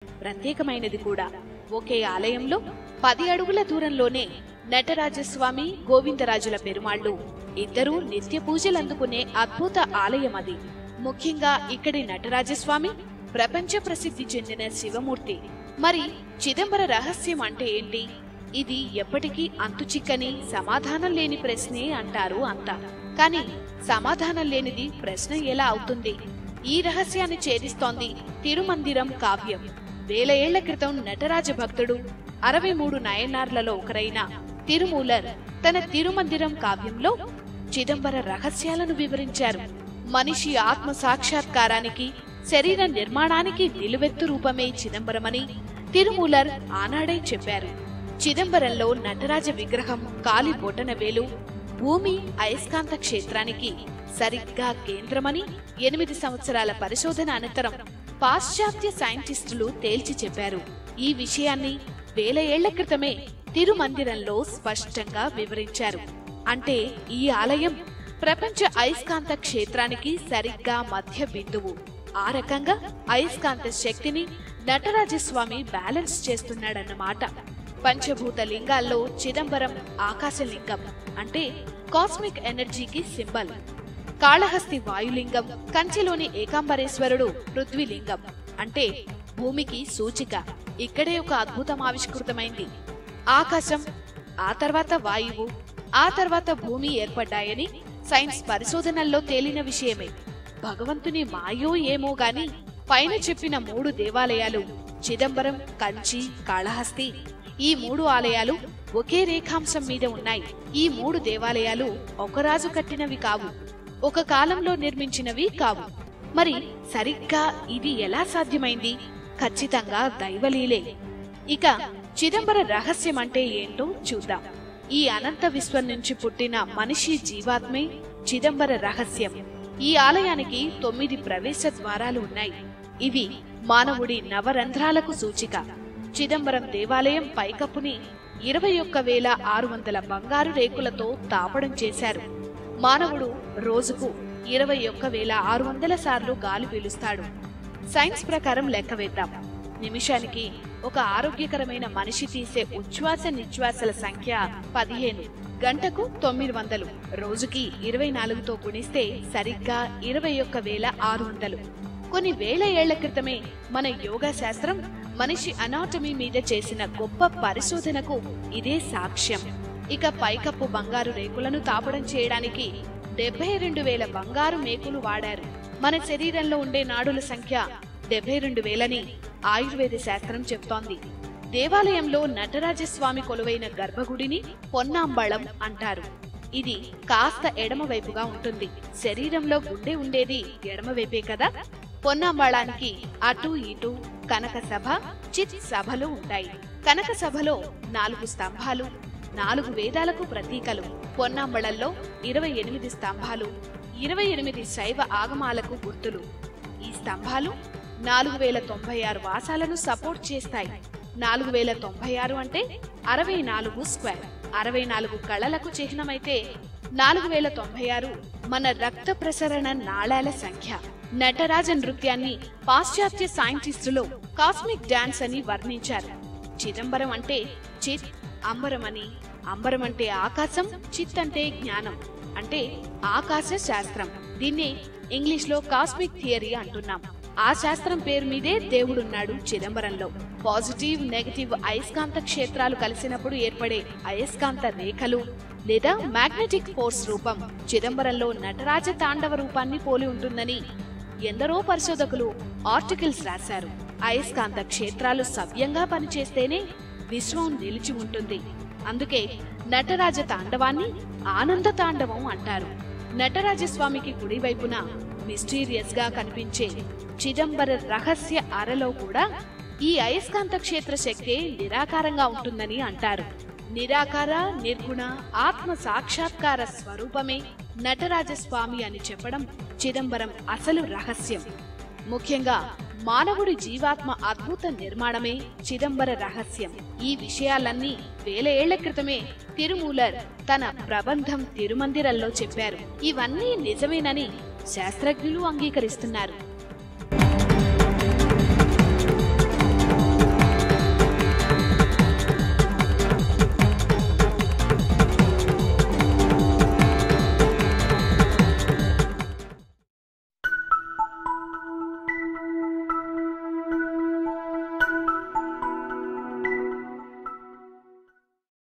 ప్రత్యేకమైనది కూడా. ఒకే ఆలయంలో 10 అడుగుల దూరంలోనే నటరాజస్వామి, గోవిందరాజుల పెరుమాళ్లు ఇద్దరూ నిత్య పూజలందుకునే అద్భుత ఆలయం అది. ముఖ్యంగా ఇక్కడి నటరాజస్వామి ప్రపంచ ప్రసిద్ధి చెందిన శివమూర్తి. మరి చిదంబర రహస్యం అంటే ఏంటి? ఇది ఎప్పటికీ అంతుచిక్కని సమాధానం లేని ప్రశ్నే అంటారు అంతా. కానీ సమాధానం లేనిది ప్రశ్న ఎలా అవుతుంది? ఈ రహస్యాన్ని ఛేదిస్తోంది తిరుమందిరం కావ్యం. వేల ఏళ్ల క్రితం నటరాజ భక్తుడు 63 నయనార్లలో ఒకరైన తిరుమూలర్ తన తిరుమందిరం కావ్యంలో చిదంబర రహస్యాలను వివరించారు. మనిషి ఆత్మ సాక్షాత్కారానికి, శరీర నిర్మాణానికి నిలువెత్తు రూపమే చిదంబరమని తిరుమూలర్ ఆనాడే చెప్పారు. చిదంబరంలో నటరాజ విగ్రహం కాలి బొటనవేలు భూమి అయస్కాంత క్షేత్రానికి సరిగ్గా కేంద్రమని 8 సంవత్సరాల పరిశోధన అనంతరం పాశ్చాత్య సైంటిస్టులు తేల్చి చెప్పారు. ఈ విషయాన్ని వేల ఏళ్ల క్రితమే తిరుమందిరంలో స్పష్టంగా వివరించారు. అంటే ఈ ఆలయం ప్రపంచ అయస్కాంత క్షేత్రానికి సరిగ్గా మధ్య బిందువు. ఆ రకంగా అయస్కాంత శక్తిని నటరాజస్వామి బ్యాలెన్స్ చేస్తున్నాడన్నమాట. పంచభూత లింగాల్లో చిదంబరం ఆకాశలింగం, అంటే కాస్మిక్ ఎనర్జీకి సింబల్. కాళహస్తి వాయులింగం, కంచిలోని ఏకాంబరేశ్వరుడు పృథ్వీలింగం, అంటే భూమికి సూచిక. ఇక్కడే ఒక అద్భుతం ఆవిష్కృతమైంది. ఆకాశం, ఆ తర్వాత వాయువు, ఆ తర్వాత భూమి ఏర్పడ్డాయని సైన్స్ పరిశోధనల్లో తేలిన విషయమే. భగవంతుని మాయో ఏమో గాని పైన చెప్పిన 3 దేవాలయాలు చిదంబరం, కంచి, కాళహస్తి, ఈ 3 ఆలయాలు ఒకే రేఖాంశం మీద ఉన్నాయి. ఈ 3 దేవాలయాలు ఒక రాజు కట్టినవి కావు, ఒక కాలంలో నిర్మించినవి కావు. మరి సరిగ్గా ఇది ఎలా సాధ్యమైంది? ఖచ్చితంగా దైవలీలే. ఇక చిదంబర రహస్యం అంటే ఏంటో చూద్దాం. ఈ అనంత విశ్వం నుంచి పుట్టిన మనిషి జీవాత్మే చిదంబర రహస్యం. ఈ ఆలయానికి 9 ప్రవేశ ద్వారాలు ఉన్నాయి. ఇవి మానవుడి నవరంధ్రాలకు సూచిక. చిదంబరం దేవాలయం పైకప్పుని 21,600 బంగారు రేకులతో తాపడం చేశారు. మానవుడు రోజుకు 21,600 సార్లు గాలి పీలుస్తాడు. సైన్స్ ప్రకారం లెక్క వేద్దాం. నిమిషానికి ఒక ఆరోగ్యకరమైన మనిషి తీసే ఉచ్ఛ్వాస నిశ్వాసల సంఖ్య 15, గంటకు 900, రోజుకి 24తో గుణిస్తే సరిగ్గా 21,600. కొన్ని వేల ఏళ్ల క్రితమే మన యోగా శాస్త్రం మనిషి అనాటమీ మీద చేసిన గొప్ప పరిశోధనకు ఇదే సాక్ష్యం. ఇక పైకప్పు బంగారు రేకులను తాపడం చేయడానికి 72,000 బంగారు మేకులు వాడారు. మన శరీరంలో ఉండే నాడుల సంఖ్య 72,000ని ఆయుర్వేద శాస్త్రం చెప్తోంది. దేవాలయంలో నటరాజస్వామి కొలువైన గర్భగుడిని పొన్నాంబళం అంటారు. ఇది కాస్త ఎడమవైపుగా ఉంటుంది. శరీరంలో గుండె ఉండేది ఎడమవైపే కదా. పొన్నాంబళానికి అటు ఇటు కనక సభ, చిత్ సభలు ఉంటాయి. కనక సభలో 4 స్తంభాలు, 4 వేదాలకు ప్రతీకలు. పొన్నాంబళంలో 28 స్తంభాలు, 28 శైవ ఆగమాలకు గుర్తులు. ఈ స్తంభాలు 4,096 వాసాలను సపోర్ట్ చేస్తాయి. 4,096 అంటే 64 స్క్వేర్. 64 కళలకు చిహ్నమైతే 4,096 మన రక్త ప్రసరణ నాళాల సంఖ్య. నటరాజ నృత్యాన్ని పాశ్చాత్య సైంటిస్టులు కాస్మిక్ డాన్స్ అని వర్ణించారు. చిదంబరం అంటే చిత్, అంబరం అని. అంబరం అంటే ఆకాశం, చిత్ అంటే జ్ఞానం, అంటే ఆకాశ శాస్త్రం. దీన్నే ఇంగ్లీష్ లో కాస్మిక్ థియరీ అంటున్నాం. ఆ శాస్త్రం పేరు మీదే దేవుడున్నాడు చిదంబరంలో. పాజిటివ్, నెగటివ్ అయస్కాంత క్షేత్రాలు కలిసినప్పుడు ఏర్పడే అయస్కాంత రేఖలు లేదా మ్యాగ్నెటిక్ ఫోర్స్ రూపం చిదంబరంలో నటరాజ తాండవ రూపాన్ని పోలి ఉంటుందని ఎందరో పరిశోధకులు ఆర్టికల్స్ రాశారు. అయస్కాంత క్షేత్రాలు సవ్యంగా పనిచేస్తేనే విశ్వం నిలిచి ఉంటుంది. అందుకే నటరాజ తాండవాన్ని ఆనంద తాండవం అంటారు. నటరాజస్వామికి కుడివైపున మిస్టీరియస్ గా కనిపించే చిదంబర రహస్య అరలో కూడా ఈ అయస్కాంత క్షేత్ర శక్తి నిరాకారంగా ఉంటుందని అంటారు. నిరాకార, నిర్గుణ ఆత్మ సాక్షాత్కార స్వరూపమే నటరాజస్వామి అని చెప్పడం చిదంబరం అసలు రహస్యం. ముఖ్యంగా మానవుడి జీవాత్మ అద్భుత నిర్మాణమే చిదంబర రహస్యం. ఈ విషయాలన్నీ వేల ఏళ్ల క్రితమే తిరుమూలర్ తన ప్రబంధం తిరుమందిరంలో చెప్పారు. ఇవన్నీ నిజమేనని శాస్త్రజ్ఞులు అంగీకరిస్తున్నారు.